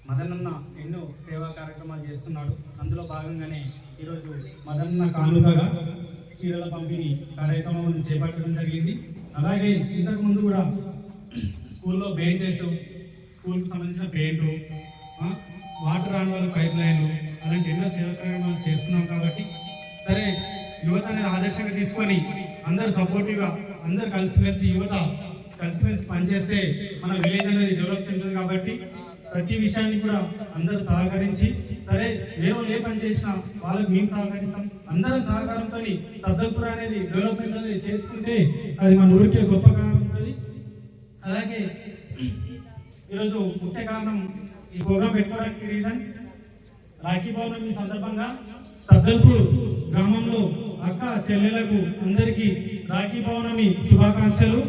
మదనన్న ఎన్నో సేవా కార్యక్రమాలు చేస్తున్నాడు. అందులో భాగంగానే ఈరోజు మదనన్న కానుకగా చీరల పంపిణీ కార్యక్రమం చేపట్టడం జరిగింది. అలాగే ఇంతకు ముందు కూడా స్కూల్లో బెంచెస్, స్కూల్కి సంబంధించిన పెయింటు, వాటర్ రాని వాళ్ళ పైప్ లైన్లు, అలాంటి ఎన్నో సేవా కార్యక్రమాలు చేస్తున్నాం. కాబట్టి సరే, యువత అనేది ఆదర్శంగా తీసుకొని అందరూ సపోర్టివ్గా అందరూ కలిసిమెలిసి యువత కలిసిమెలిసి పనిచేస్తే మన విలేజ్ అనేది డెవలప్ చెందుతుంది. కాబట్టి ప్రతి విషయాన్ని కూడా అందరూ సహకరించి, సరే ఏ పని చేసినా వాళ్ళకి మేము సహకరిస్తాం. అందరం సహకారంతో సద్దల్పూర్ అనేది డెవలప్మెంట్ అనేది చేసుకుంటే అది మన ఊరికే గొప్పగా ఉంటుంది. అలాగే ఈరోజు ముఖ్య కారణం ఈ ప్రోగ్రాం పెట్టుకోవడానికి రీజన్, రాఖీ పౌర్ణమి సందర్భంగా సద్దల్పూర్ గ్రామంలో అక్క చెల్లెలకు అందరికీ రాఖీ పౌర్ణమి శుభాకాంక్షలు.